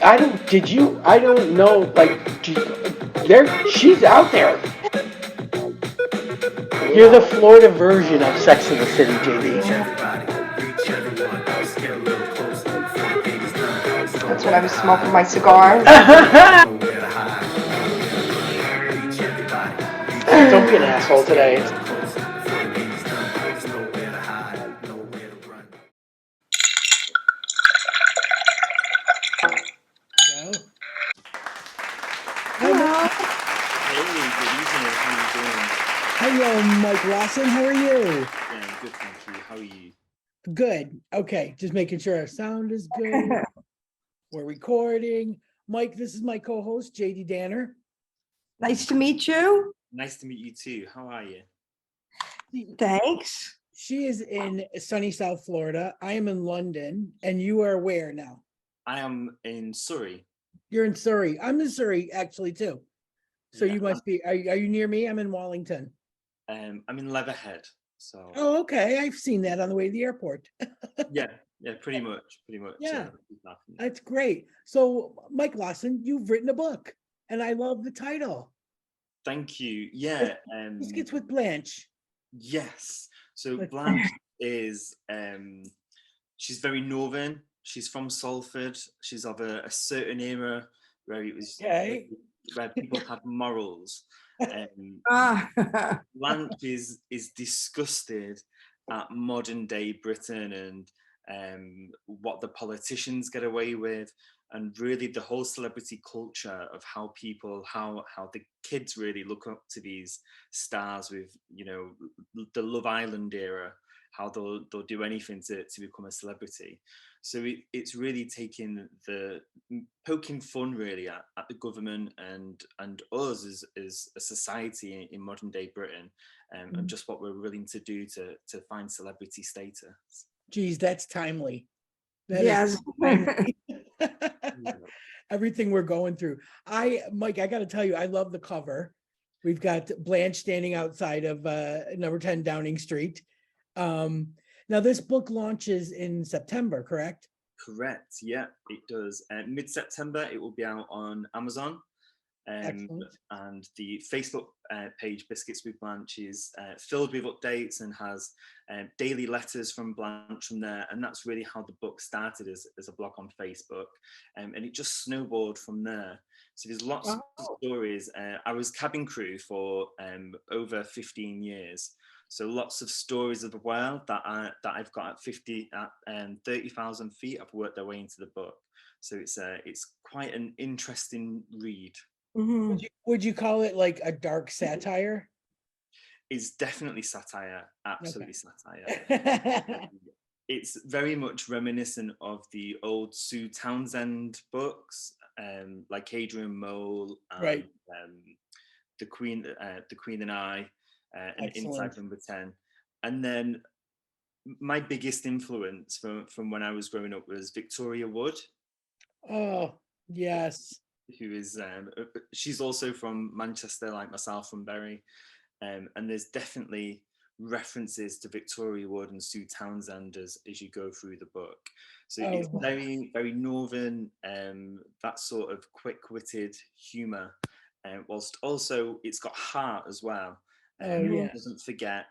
I don't know, like, she's out there. You're the Florida version of Sex in the City, JD. That's when I was smoking my cigars. Don't be an asshole today. Go. Hello. Hey, yo, Mike Lawson, how are you? Yeah, good, thank you. How are you? Good. Okay, just making sure our sound is good. We're recording. Mike, this is my co-host, JD Danner. Nice to meet you. Nice to meet you too. How are you? Thanks. She is in sunny South Florida. I am in London, and you are where now? I am in Surrey. You're in Surrey. I'm in Surrey, actually, too. So Yeah, you must be, are you near me? I'm in Wallington. I'm in Leatherhead. So Oh, okay. I've seen that on the way to the airport. yeah, pretty much. Yeah. That's great. So, Mike Lawson, you've written a book, and I love the title. Thank you. Yeah. Biscuits with Blanche. Yes. So Like- Blanche is she's very northern. She's from Salford. She's of a certain era where it was Okay. where people had morals. Ah, Blanche is disgusted at modern day Britain and what the politicians get away with, and really the whole celebrity culture of how the kids really look up to these stars with, you know, the Love Island era, how they'll do anything to become a celebrity. So it's really taking poking fun really at the government and us as a society in modern day Britain, and just what we're willing to do to find celebrity status. Geez, that's timely. That yes. is timely. Everything we're going through. Mike, I got to tell you, I love the cover. We've got Blanche standing outside of number 10 Downing Street. Now, this book launches in September, correct? Correct. Yeah, it does. Mid-September, it will be out on Amazon. Excellent. And the Facebook page Biscuits with Blanche is filled with updates and has daily letters from Blanche from there, and that's really how the book started as a blog on Facebook, and it just snowballed from there. So there's lots of stories. I was cabin crew for over 15 years, so lots of stories of the whale that I've got at 30,000 feet. I've worked their way into the book, so it's quite an interesting read. Mhm. Would you call it like a dark satire? It's definitely satire, absolutely satire. Okay. It's very much reminiscent of the old Sue Townsend books, like Adrian Mole and Right. the Queen and I, and Excellent. Inside Number 10. And then my biggest influence from when I was growing up was Victoria Wood, Oh, yes. who is she's also from Manchester, like myself, from Bury, and there's definitely references to Victoria Wood and Sue Townsend as you go through the book. So it's Oh. very very northern, that sort of quick-witted humour, whilst also it's got heart as well. Oh, yeah. It doesn't forget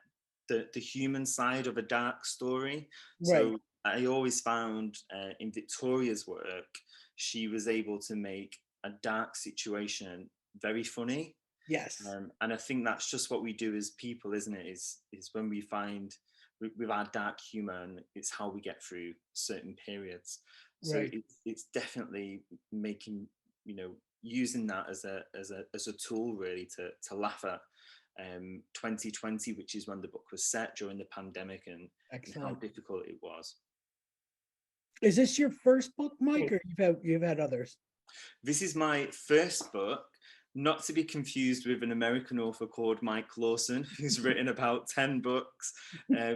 the human side of a dark story. Right. So I always found in Victoria's work, she was able to make a dark situation very funny. Yes. And I think that's just what we do as people, isn't it? Is when we find with our dark humor, and it's how we get through certain periods. So Right. it's definitely making, you know, using that as a tool really to laugh at 2020, which is when the book was set during the pandemic, and how Excellent. difficult it was. Is this your first book, Mike, or you've had others? This is my first book, not to be confused with an American author called Mike Lawson, who's written about 10 books.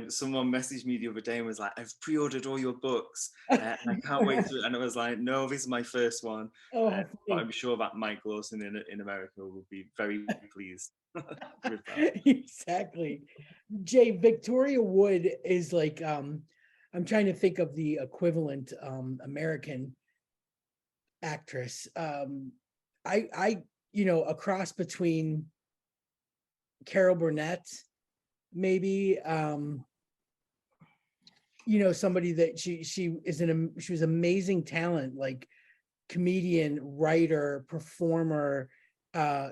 Someone messaged me the other day and was like, I've pre-ordered all your books and I can't wait to. And I was like, no, this is my first one. Oh, But I'm sure that Mike Lawson in America will be very pleased with that. exactly. Jay, Victoria Wood is like, I'm trying to think of the equivalent American actress. I you know, a cross between Carol Burnett, maybe, you know, somebody that she was amazing talent, like comedian, writer, performer.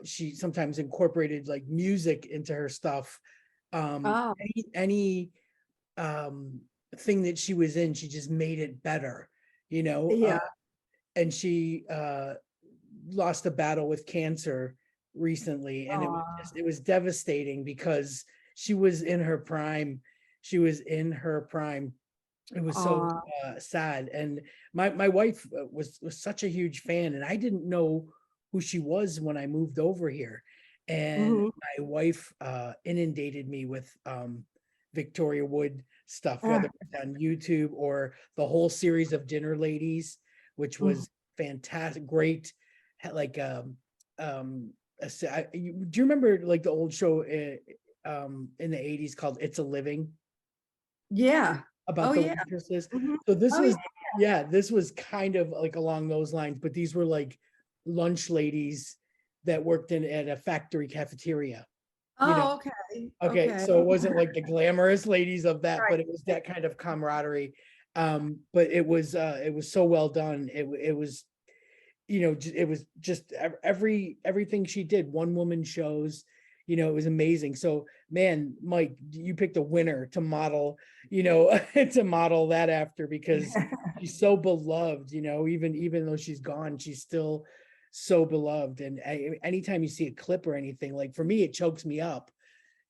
She sometimes incorporated like music into her stuff. Oh, Any thing that she was in, she just made it better, you know. yeah. And she lost a battle with cancer recently, and Aw. it was devastating because she was in her prime. She was in her prime. It was so Aw. sad. And my wife was such a huge fan, and I didn't know who she was when I moved over here. And Mhm. my wife inundated me with Victoria Wood stuff, whether Ah, it's on YouTube or the whole series of Dinner Ladies, which mhm. was fantastic, great. Like do you remember like the old show in the 80s called It's a Living, Yeah. about Oh, the yeah. waitresses? Mhm. So this Oh, yeah. was, yeah, this was kind of like along those lines, but these were like lunch ladies that worked in at a factory cafeteria, you know. Oh, okay. Okay, Okay. so it wasn't like the glamorous ladies of that, Right. but it was that kind of camaraderie. But it was so well done. It was, you know, it was just everything she did, one woman shows, you know, it was amazing. So man, Mike, you picked a winner to model, you know, to model that after, because she's so beloved, you know, even though she's gone, she's still so beloved. And anytime you see a clip or anything, like for me, it chokes me up,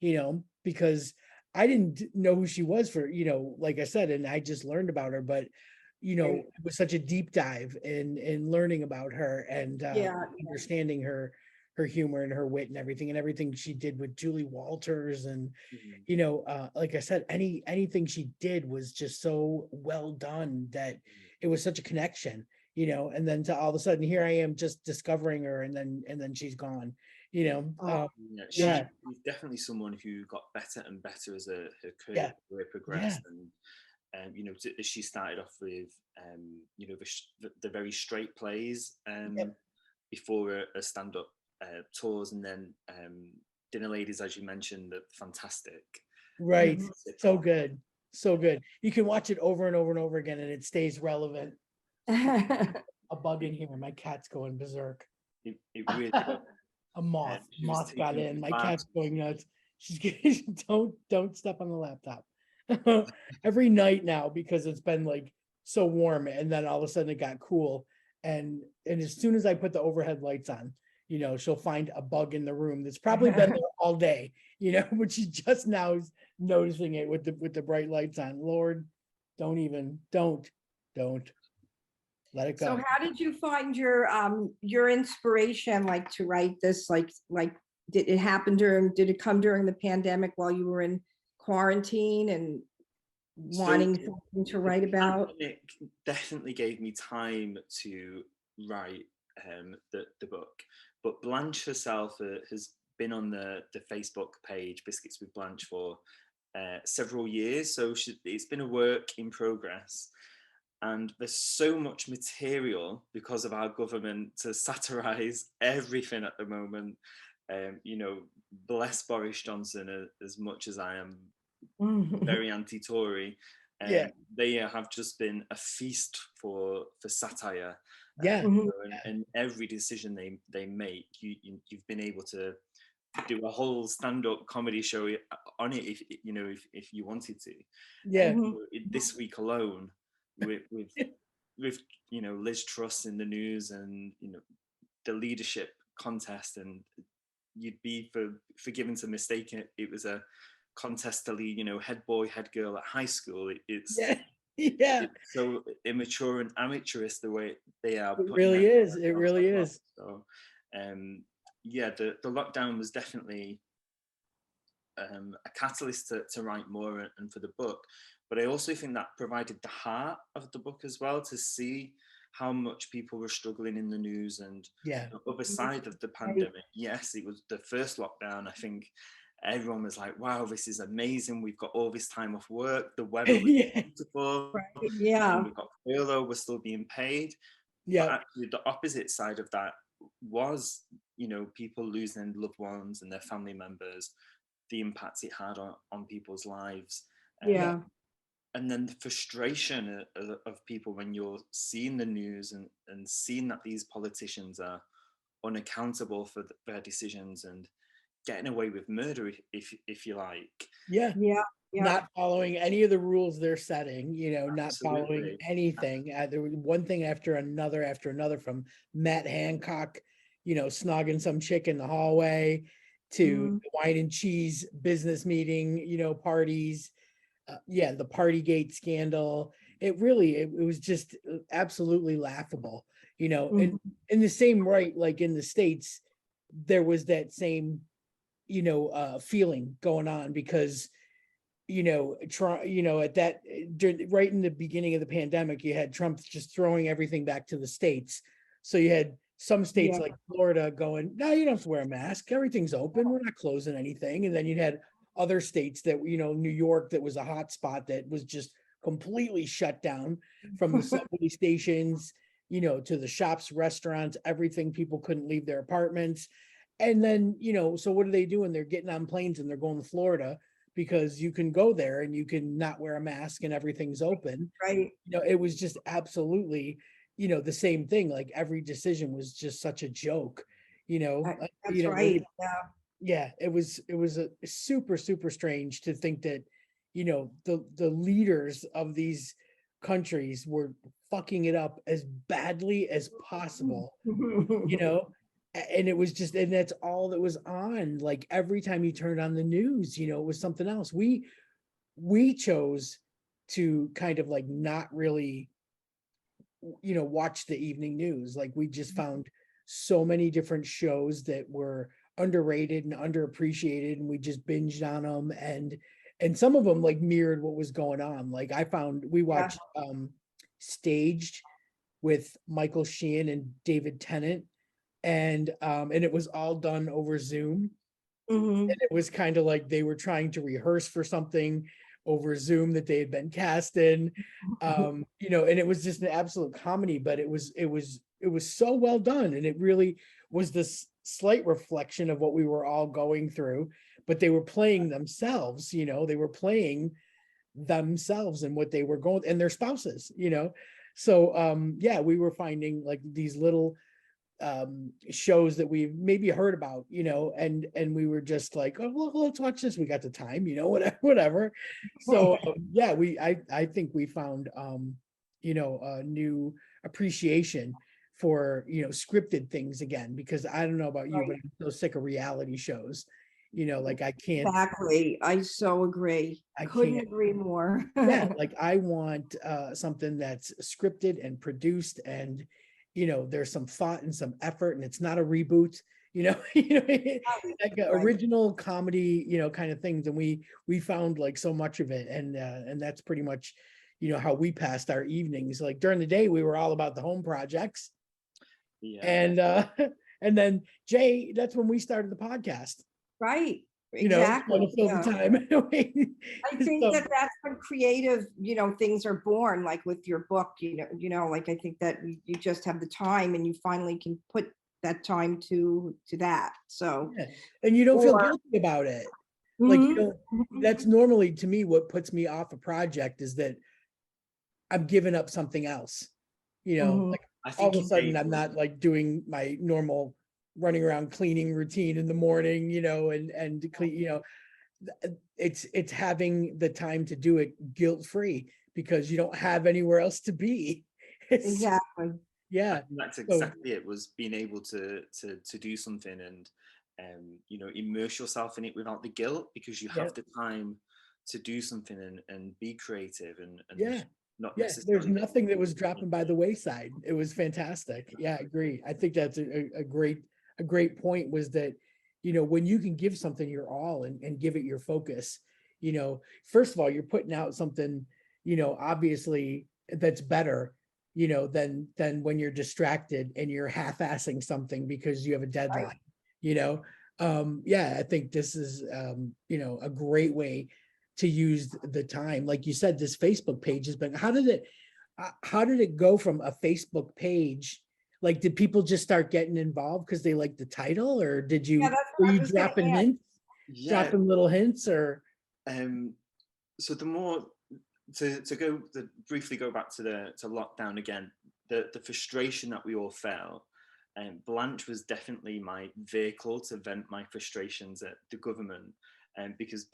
you know, because I didn't know who she was for, you know, like I said, and I just learned about her, but you know, it was such a deep dive in learning about her and Yeah. understanding her humor and her wit and everything she did with Julie Walters. And Mhm. you know, like I said, anything she did was just so well done that it was such a connection, you know. And then to all of a sudden here I am just discovering her, and then she's gone, you know. Oh, Yeah, Yeah, she's definitely someone who got better and better as her yeah, career yeah, progressed. And you know, as she started off with you know, the very straight plays yep, before a stand-up tours, and then Dinner Ladies, as you mentioned, the fantastic right. mhm. So sitcom. good, so good. You can watch it over and over and over again, and it stays relevant. A bug in here. My cat's going berserk. It really does. A moth. She was Moth got taking up in. the My badge. cat's going nuts. She's getting, don't step on the laptop. Every night now, because it's been like so warm, and then all of a sudden it got cool. And as soon as I put the overhead lights on, you know, she'll find a bug in the room that's probably been there all day, you know, but she just now is noticing it with the bright lights on. Lord, don't even, don't let it So go. how did you find your inspiration, like to write this? Like did it come during the pandemic while you were in quarantine and So wanting something to the write about? pandemic definitely gave me time to write the book. But Blanche herself has been on the Facebook page Biscuits with Blanche for several years, so it's been a work in progress. And there's so much material because of our government to satirize everything at the moment. You know, bless Boris Johnson, as much as I am very anti-Tory. Yeah, They have just been a feast for satire, yeah, Mhm. and every decision they make, you've been able to do a whole stand-up comedy show on it, if you know, if you wanted to. yeah. Mhm. This week alone, with you know, Liz Truss in the news, and you know, the leadership contest, and you'd be forgiven to mistake it was a contest to lead, you know, head boy, head girl at high school. Yeah, yeah, It's so immature and amateurish the way they are it putting really is. It themselves really across. is. So, yeah, the lockdown was definitely a catalyst to write more and for the book. But I also think that provided the heart of the book as well, to see how much people were struggling in the news, and Yeah. the other side of the Right. pandemic. Yes, it was the first lockdown. I think everyone was like, wow, this is amazing. We've got all this time off work. The weather was Yeah. beautiful. Right. Yeah. We've got furlough. We're still being paid. Yeah. But actually, the opposite side of that was, you know, people losing loved ones and their family members, the impact it had on people's lives. Yeah. And then the frustration of people when you're seeing the news and seeing that these politicians are unaccountable for their decisions and getting away with murder, if you like. Yeah. Yeah. Yeah. Not following any of the rules they're setting, you know, not following Absolutely. anything. There was one thing after another, from Matt Hancock, you know, snogging some chick in the hallway, to Mm. the wine and cheese business meeting, you know, parties. Yeah, the Partygate scandal. It was just absolutely laughable, you know. And Mhm. in the same right, like in the States, there was that same, you know, feeling going on because, you know, Trump, you know, at that right in the beginning of the pandemic, you had Trump just throwing everything back to the states. So you had some states Yeah. like Florida going, no, you don't have to wear a mask. Everything's open. We're not closing anything. And then you had other states that, you know, New York, that was a hot spot that was just completely shut down, from the subway stations, you know, to the shops, restaurants, everything. People couldn't leave their apartments. And then, you know, so what are they doing? They're getting on planes and they're going to Florida, because you can go there and you can not wear a mask and everything's open. Right. You know, it was just absolutely, you know, the same thing. Like every decision was just such a joke, you know. You That's know, right. Yeah. yeah, it was a super strange to think that, you know, the leaders of these countries were fucking it up as badly as possible, you know. And it was just, and that's all that was on. Like every time you turned on the news, you know, it was something else. We chose to kind of like not really, you know, watch the evening news. Like we just found so many different shows that were underrated and underappreciated, and we just binged on them. And some of them like mirrored what was going on. Like I found, we Yeah. watched Staged with Michael Sheen and David Tennant, and it was all done over Zoom. Mhm. And it was kind of like they were trying to rehearse for something over Zoom that they had been cast in. You know, and it was just an absolute comedy, but it was so well done, and it really was this slight reflection of what we were all going through. But they were playing themselves, you know, they were playing themselves and what they were going, and their spouses, you know. So yeah, we were finding like these little shows that we've maybe heard about, you know, and we were just like, oh well, let's watch this, we got the time, you know, whatever. So yeah, I think we found you know, a new appreciation for, you know, scripted things again, because I don't know about you, but Right. I'm so sick of reality shows, you know. Like Exactly. I so agree. I Couldn't can't. agree more. Yeah, like I want something that's scripted and produced, and you know, there's some thought and some effort, and it's not a reboot, you know. You know, like Right. original comedy, you know, kind of things. And we found like so much of it, and that's pretty much, you know, how we passed our evenings. Like during the day we were all about the home projects, Yeah. and and then Jay, that's when we started the podcast, Right. you know, trying Exactly. to fill the Yeah. time. I think So that that's when creative, things are born, like with your book, like I think that you just have the time and you finally can put that time to that. So, yeah. And you don't feel or guilty about it. Like, you Mhm. know, that's normally to me what puts me off a project, is that I'm giving up something else. You know, Mhm. like I all think of a it sudden gave I'm us, not like doing my normal running around cleaning routine in the morning, you know, and clean, you know, it's having the time to do it guilt-free, because you don't have anywhere else to be. It's Exactly. I yeah. think that's So exactly it, was being able to do something and you know, immerse yourself in it without the guilt, because you yeah, have the time to do something and be creative and yeah. not Yeah, there's necessarily nothing that was dropping by the wayside. It was fantastic. Yeah, I agree. I think that's a great point, was that, you know, when you can give something your all and give it your focus, you know, first of all, you're putting out something, you know, obviously that's better, you know, than when you're distracted and you're half-assing something because you have a Right. deadline, you know. Yeah, I think this is you know, a great way to use the time. Like you said, this Facebook page has been, how did it, how did it go from a Facebook page? Like, did people just start getting involved because they liked the title, or did Yeah, you, that's were what I you was gonna dropping ask. hints, Yeah. dropping little hints, or? So the more briefly go back to lockdown again, the frustration that we all felt. Blanche was definitely my vehicle to vent my frustrations at the government, because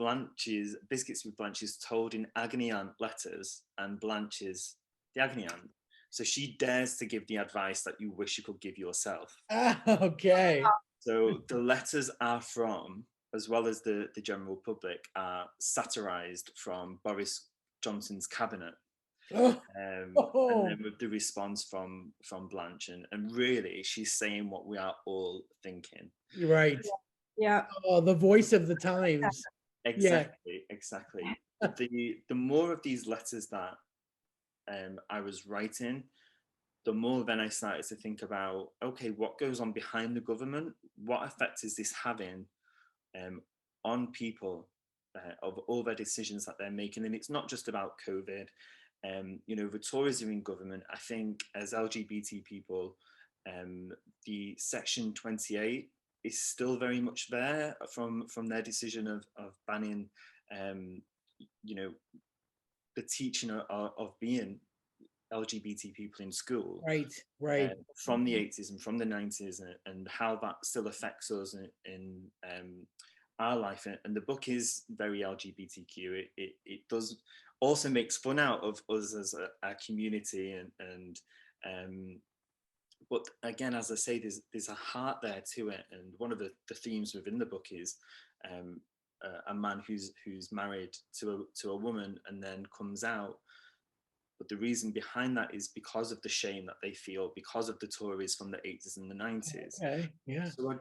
Biscuits with Blanche is told in agony aunt letters, and Blanche is the agony aunt. So she dares to give the advice that you wish you could give yourself. Okay. So the letters are from, as well as the general public, are satirized from Boris Johnson's cabinet. Oh, And then with the response from Blanche, and really she's saying what we are all thinking. you're right. Yeah. Oh, the voice of the times. Exactly. The more of these letters that I was writing, the more then I started to think about, okay, what goes on behind the government? What effect is this having on people of all their decisions that they're making? And it's not just about COVID. The Tories are in government. I think as LGBT people, the Section 28 is still very much there from their decision of banning, the teaching of being LGBT people in school. Right. From the 80s and from the 90s, and how that still affects us in our life. And the book is very LGBTQ. It does also makes fun out of us as a community, and but again, as I say, there's a heart there to it. And one of the themes within the book is a man who's married to a woman and then comes out. But the reason behind that is because of the shame that they feel because of the Tories from the 80s and the 90s. Okay. Yeah. So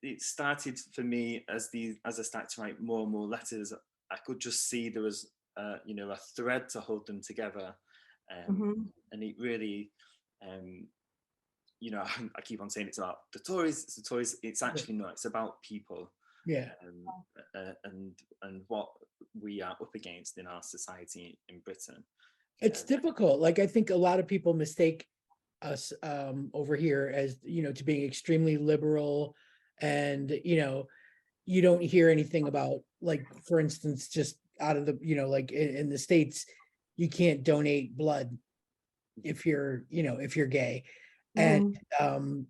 it started for me as I started to write more and more letters, I could just see there was a thread to hold them together. And it really, I keep on saying it's about the Tories, it's actually not, it's about people. Yeah. And what we are up against in our society in Britain. It's difficult. Like, I think a lot of people mistake us over here as, to being extremely liberal, and, you don't hear anything about, like, for instance, just out of the, like in the States, you can't donate blood if you're gay. And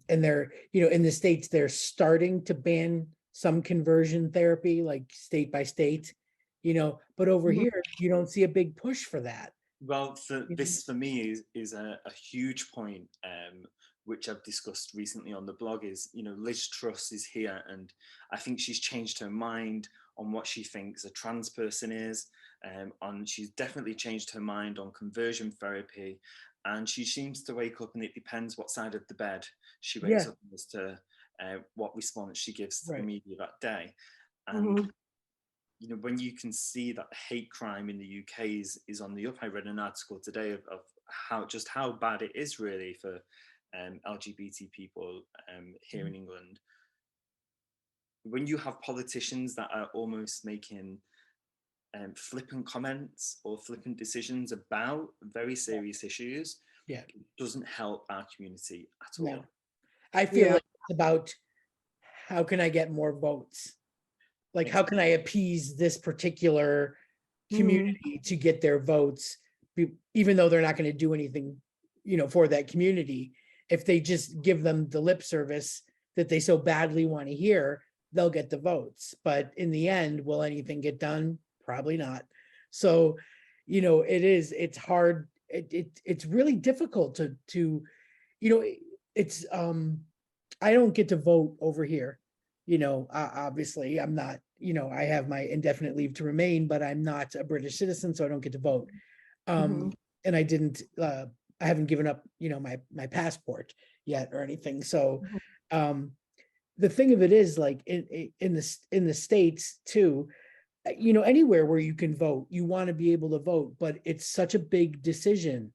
they're, in the States, they're starting to ban some conversion therapy, like state by state, but over here, you don't see a big push for that. Well, this for me is a huge point, which I've discussed recently on the blog. Is Liz Truss is here, and I think she's changed her mind on what she thinks a trans person is. She's definitely changed her mind on conversion therapy, and she seems to wake up, and it depends what side of the bed she wakes up as to what response she gives to the media that day. And when you can see that hate crime in the UK is on the up. I read an article today of how bad it is really for LGBT people here in England. When you have politicians that are almost making flippant comments or flippant decisions about very serious issues, it doesn't help our community at all. I feel like it's about, how can I get more votes? Like, how can I appease this particular community to get their votes, even though they're not going to do anything, for that community? If they just give them the lip service that they so badly want to hear, they'll get the votes. But in the end, will anything get done? Probably not. So, it's hard. It's really difficult to, it's, I don't get to vote over here. Obviously I'm not, I have my indefinite leave to remain, but I'm not a British citizen, so I don't get to vote. And I didn't, I haven't given up, my passport yet or anything. So, the thing of it is, like, in the States too, anywhere where you can vote, you want to be able to vote, but it's such a big decision,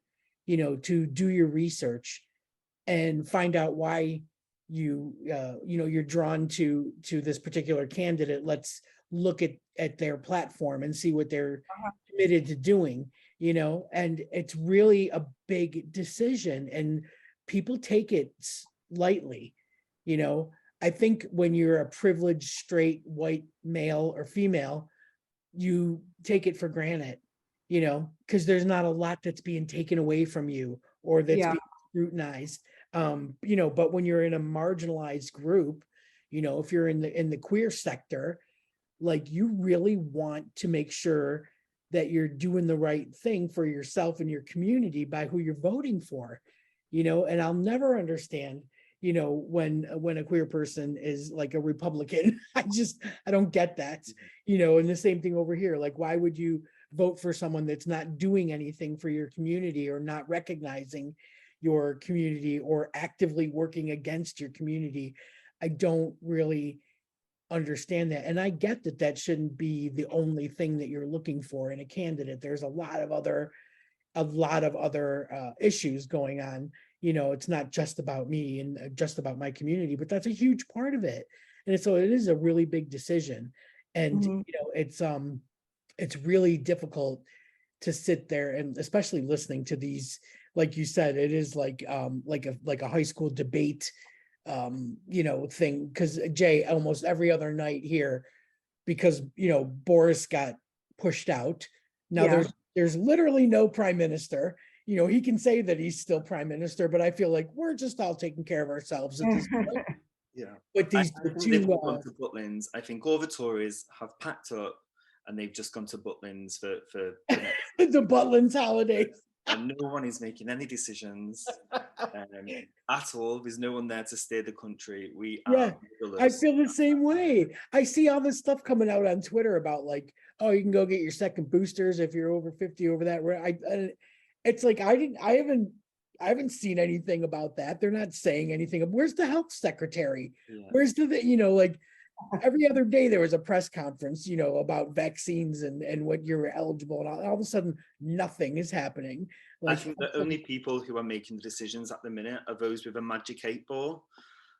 to do your research and find out why you're drawn to this particular candidate. Let's look at their platform and see what they're committed to doing. you know, and it's really a big decision and people take it lightly, you know. I think when you're a privileged, straight, white male or female, you take it for granted, you know, because there's not a lot that's being taken away from you or that's Yeah. being scrutinized. You know, but when you're in a marginalized group, you know, if you're in the queer sector, like you really want to make sure that you're doing the right thing for yourself and your community by who you're voting for, you know. And I'll never understand, you know, when a queer person is like a Republican. I don't get that, you know. And the same thing over here, like why would you vote for someone that's not doing anything for your community or not recognizing your community or actively working against your community? I don't really understand that. And I get that that shouldn't be the only thing that you're looking for in a candidate. There's a lot of other issues going on. You know, it's not just about me and just about my community, but that's a huge part of it. And so it is a really big decision. And, Mhm. you know, it's really difficult to sit there and especially listening to these, like you said, it is like a high school debate, you know, thing. Because Jay, almost every other night here, because you know Boris got pushed out. Now Yeah. there's literally no prime minister. You know, he can say that he's still prime minister, but I feel like we're just all taking care of ourselves at this point. Yeah. But I these the think they've two all gone to Butlins. I think all the Tories have packed up and they've just gone to Butlins for the next, the Butlins holidays. and no one is making any decisions at all. There's no one there to steer the country. We Yeah, are I rudderless. feel the same way. I see all this stuff coming out on Twitter about like, oh, you can go get your second boosters if you're over 50 over that. It's like I haven't seen anything about that. They're not saying anything. Where's the health secretary? Yeah. Where's you know, like every other day there was a press conference, you know, about vaccines and what you're eligible, and all of a sudden nothing is happening. I Like, think the only people who are making the decisions at the minute are those with a magic 8 ball.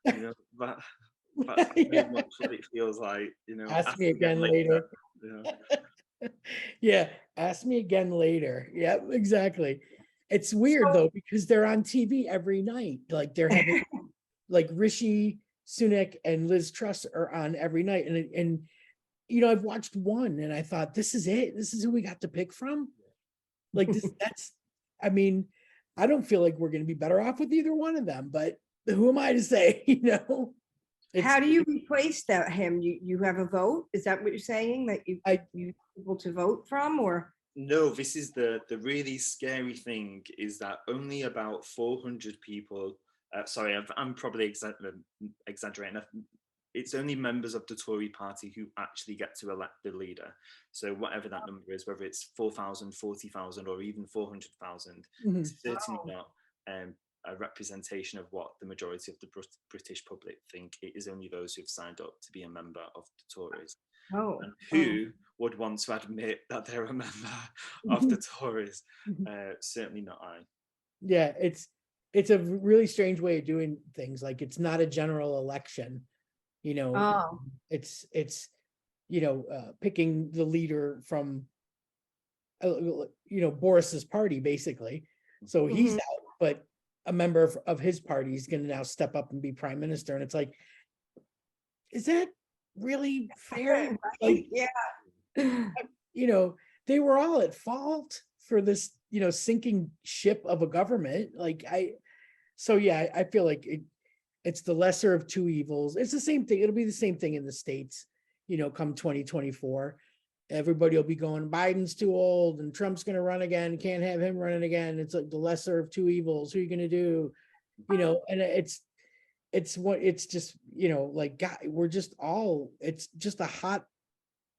You know, that's very yeah. much what it feels like. You know, Ask me again later. Yeah. Yeah, ask me again later. Yep, exactly. It's weird So- though, because they're on TV every night. Like they're having like Rishi Sunak and Liz Truss are on every night. And you know, I've watched one and I thought, this is it. This is who we got to pick from. Like I mean, I don't feel like we're gonna be better off with either one of them, but who am I to say, you know? How do you replace him? You have a vote? Is that what you're saying? That you able to vote from, or? No, this is the really scary thing, is that only about 400 people, sorry, I'm probably exaggerating. It's only members of the Tory party who actually get to elect the leader. So whatever that number is, whether it's 4,000, 40,000, or even 400,000, Mhm. it's certainly not a representation of what the majority of the British public think. It is only those who've signed up to be a member of the Tories. Oh, And who would want to admit that they're a member of the Tories? Certainly not I. Yeah, it's a really strange way of doing things. Like it's not a general election, you know. Oh. It's you know, picking the leader from you know, Boris's party basically. So he's Mhm. out, but a member of his party is going to now step up and be prime minister. And it's like, is that really fair? Like, Yeah. you know, they were all at fault for this, you know, sinking ship of a government. So yeah, I feel like it's the lesser of two evils. It's the same thing. It'll be the same thing in the States, you know, come 2024. Everybody will be going, Biden's too old and Trump's going to run again. Can't have him running again. It's like the lesser of two evils. Who are you going to do? You know, and it's just, you know, like, God, it's just a hot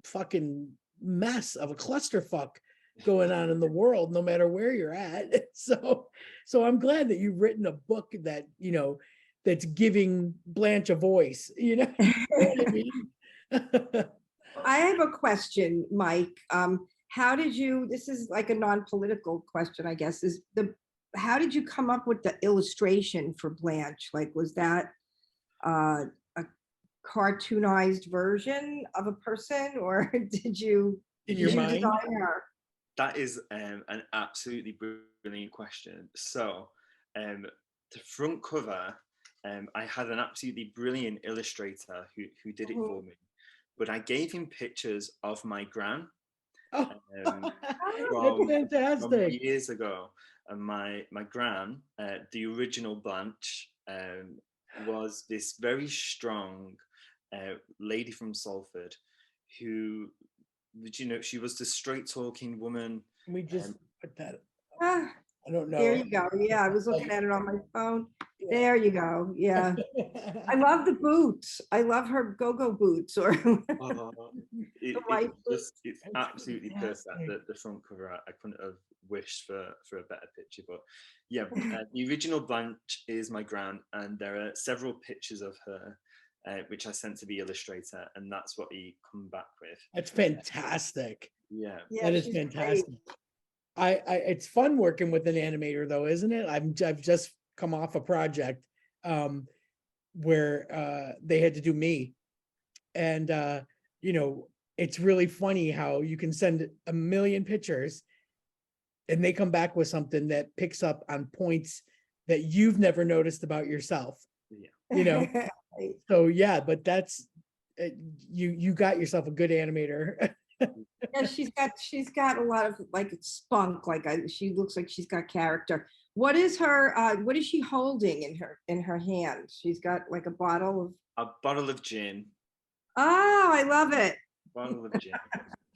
fucking mess of a clusterfuck going on in the world, no matter where you're at. So I'm glad that you've written a book that, you know, that's giving Blanche a voice, you know, what I mean? I have a question, Mike. How did you, this is like a non-political question, I guess, how did you come up with the illustration for Blanche? Like, was that a cartoonized version of a person, or did you In your mind? design her? That is an absolutely brilliant question. So, the front cover, I had an absolutely brilliant illustrator who did it Mhm. for me, but I gave him pictures of my gran Oh, um, that's from fantastic. years ago, and my gran, the original Blanche, was this very strong lady from Salford, who, you know, she was the straight talking woman. Can we just Um, put that? Ah, I don't there know. you go. Yeah, I was looking at it on my phone. Yeah. There you go. Yeah. I love the boots. I love her go-go boots or the oh, white boots. it's That's absolutely perfect. fantastic. The front cover, I couldn't have wished for a better picture. But yeah, the original Blanche is my gran, and there are several pictures of her, which I sent to the illustrator, and that's what he come back with. That's fantastic. Yeah, Yeah, That is she's great. fantastic. It's fun working with an animator though, isn't it? I've just come off a project where they had to do me. And you know, it's really funny how you can send a million pictures and they come back with something that picks up on points that you've never noticed about yourself, yeah. you know? Right. So yeah, but that's you got yourself a good animator. Yeah, she's got a lot of like spunk. She looks like she's got character. What is she holding in her hand? She's got like a bottle of. A bottle of gin. Oh, I love it. Bottle of gin.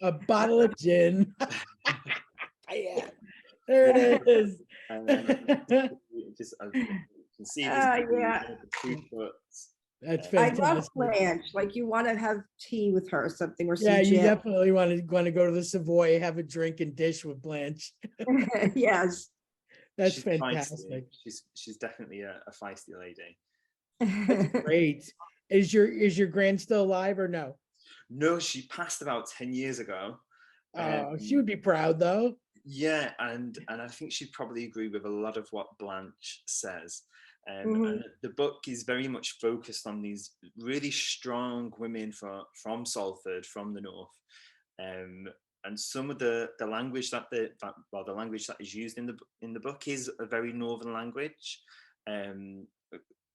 A bottle of gin. Yeah, there it is. Just you can see this. Yeah. The proof, but That's I love fantastic. Blanche. Like you want to have tea with her or something or Yeah, see you Jim. definitely want to go to the Savoy, have a drink and dish with Blanche. Yes. That's she's feisty. fantastic. She's definitely a feisty lady. That's great. Is your grand still alive or no? No, she passed about 10 years ago. Oh, she would be proud though. Yeah, and I think she'd probably agree with a lot of what Blanche says. Mhm. And the book is very much focused on these really strong women from Salford, from the north. And some of the language the language that is used in the book is a very northern language. Um,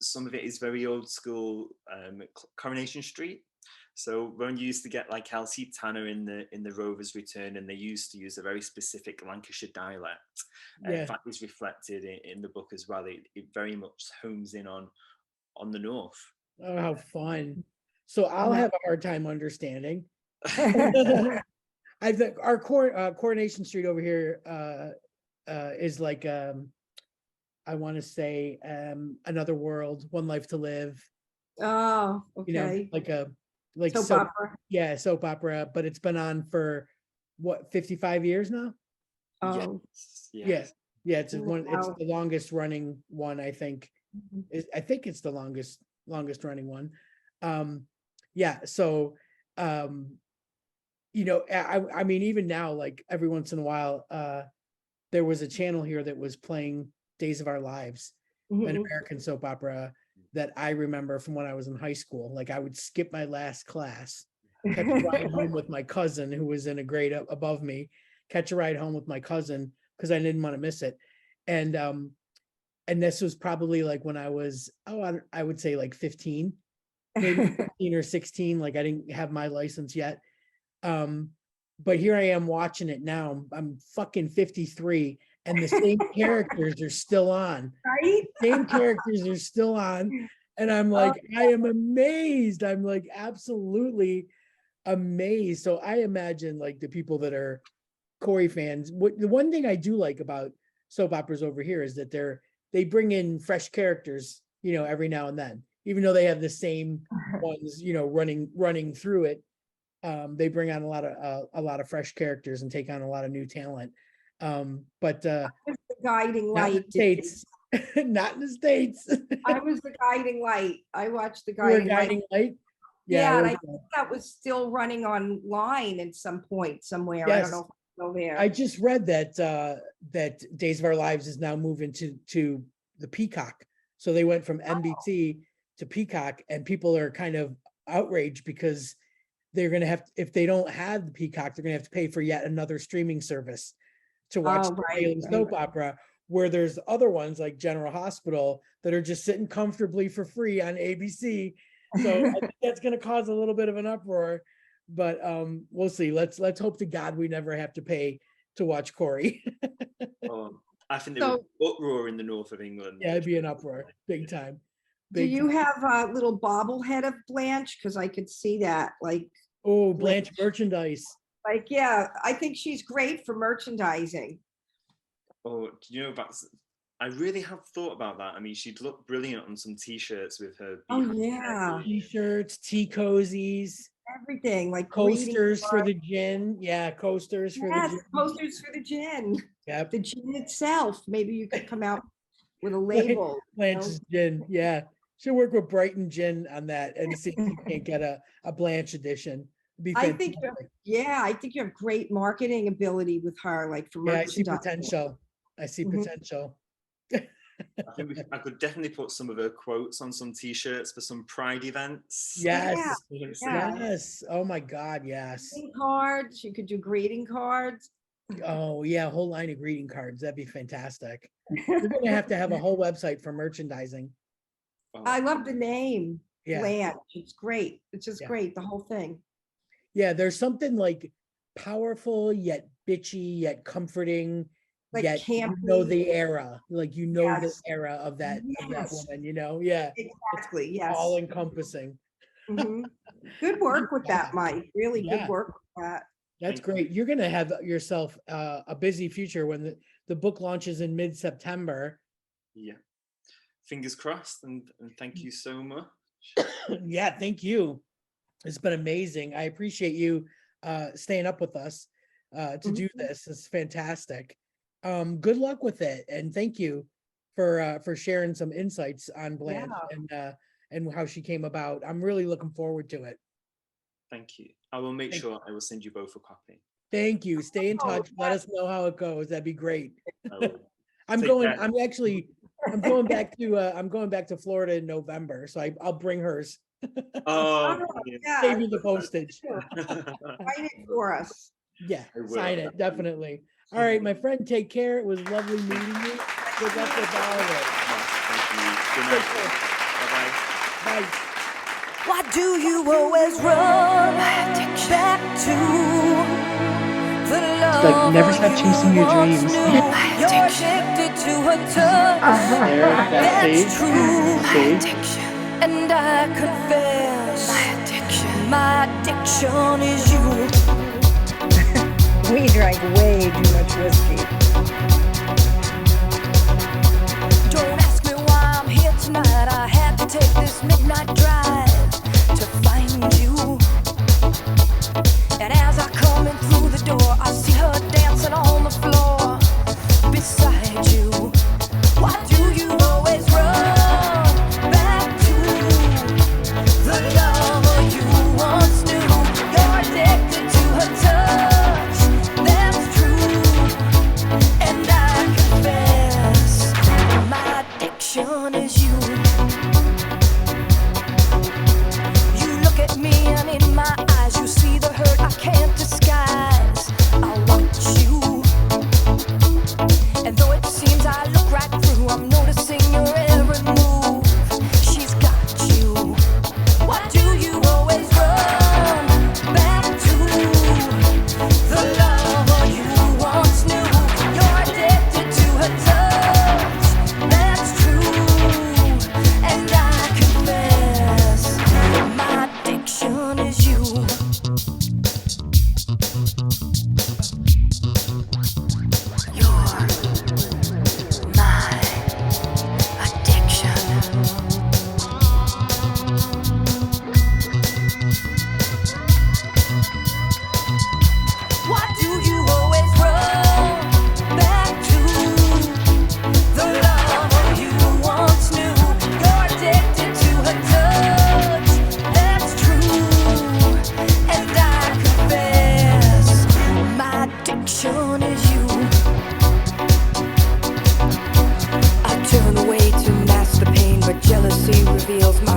some of it is very old school, Coronation Street. So when you used to get like Elsie Tanner in the Rover's Return, and they used to use a very specific Lancashire dialect, Yeah. that is reflected in the book as well. It very much homes in on the north. Oh, how fun. So I'll have a hard time understanding. I think our Coronation Street over here is like I want to say Another World, One Life to Live, Oh, you know, okay. like Soap opera. yeah, soap opera, but it's been on for what, 55 years now? Oh, Yes. Yeah, it's it's wow. the longest running one, I think. I think it's the longest running one. Yeah, so you know, I mean, even now, like every once in a while, there was a channel here that was playing Days of Our Lives, an Mhm. American soap opera that I remember from when I was in high school. Like I would skip my last class, catch a ride home with my cousin who was in a grade up above me, catch a ride home with my cousin because I didn't want to miss it. And this was probably like when I was, I would say like 15, maybe 15 or 16. Like I didn't have my license yet. But here I am watching it now. I'm fucking 53 and the same characters are still on. Right? Same characters are still on. And I'm like, I am amazed. I'm like absolutely amazed. So I imagine like the people that are Corey fans, the one thing I do like about soap operas over here is that they bring in fresh characters, you know, every now and then, even though they have the same ones, you know, running through it. They bring on a lot of fresh characters and take on a lot of new talent. But The guiding not in light. the States, not in the States. I was the guiding light. I watched the You were a guiding light. guiding light. Yeah, and I was, think that was still running online at some point somewhere. I don't yes. know if it's still there. I just read that that Days of Our Lives is now moving to the Peacock. So they went from NBC to Peacock, and people are kind of outraged because they're going to have, if they don't have the Peacock, they're going to have to pay for yet another streaming service to watch Oh, the right, daily right. soap opera, where there's other ones like General Hospital that are just sitting comfortably for free on ABC. So I think that's going to cause a little bit of an uproar, but we'll see. Let's hope to God we never have to pay to watch Corey. I think there So- was uproar in the north of England. Yeah, it'd be an uproar, big time. Do Big you time. have a little bobblehead of Blanche? Because I could see that, Oh, Blanche merchandise. yeah, I think she's great for merchandising. Oh, do you know I really have thought about that. I mean, she'd look brilliant on some t-shirts with her. Oh, behind yeah. her. T-shirts, tea cozies, Everything, like greeting coasters for cards. the gin. Yeah, coasters for the Yes, gin. posters for the gin. Yep. The gin itself. Maybe you could come out with a label. Blanche's gin. Yeah. She'll work with Brighton Gin on that and see if you can't get a Blanche edition. It'd be I think, fantastic. I think you have great marketing ability with her, like for Yeah, I see merchandising. potential. I see Mhm. potential. I think I could definitely put some of her quotes on some t-shirts for some Pride events. Yes. yeah. Yes. Oh my God. Yes. Greeting cards, you could do greeting cards. Oh yeah. A whole line of greeting cards. That'd be fantastic. You're going to have a whole website for merchandising. Oh, I love the name, Yeah. Blanche. It's great. It's just Yeah. great, the whole thing. Yeah. There's something like powerful yet bitchy yet comforting. Like Yet you know campy. the era, like you know the Yes. era of that Yes. woman, yeah, Exactly, yes. all encompassing. Mhm. Good work with that, Mike. Really Yeah. good work with that. That's Thank you. great. You're gonna have yourself a busy future when the book launches in mid-September. yeah. Fingers crossed, and thank you so much. Yeah, thank you. It's been amazing. I appreciate you staying up with us to do this. It's fantastic. Good luck with it, and thank you for sharing some insights on Blanche and how she came about. I'm really looking forward to it. Thank you. I will make Thank sure I will send you both a copy. Thank you. Stay in Oh, touch. Let us know how it goes. That'd be great. I will. I'm Take going. care. I'm going back to. I'm going back to Florida in November, so I'll bring hers. Oh, Yeah, Save you the postage. sure. brilliant. Write it for us. Yeah, I will. sign it definitely. All right, my friend. Take care. It was lovely meeting you. Good luck with all of it. Thank you. Good Take night. care. Bye-bye. Bye. Why do you always run back to the love like never stop chasing your you once dreams. knew? You're addicted to her touch. There's that That's stage. true. Stage. And I confess, my addiction is you. We drank way too much whiskey. Don't ask me why I'm here tonight. I had to take this midnight drive to find you. And as I come in through the door, I see her dancing on the floor beside you. Why do you always run back to the lover you once knew? You're addicted to her touch. That's true. And I confess, my addiction is you. You look at me and in my eyes you see the hurt I can't disguise. I watch you, and though it seems I look right through, I'm noticing your every move. She's got you. Why do you always run back to the lover you once knew? You're addicted to her touch. That's true. And I confess, my addiction is you. You're my addiction. Why do you always run back to the lover you once knew? You're addicted to her touch. That's true. And I confess, my addiction is you. I turn away to mask the pain, but jealousy reveals my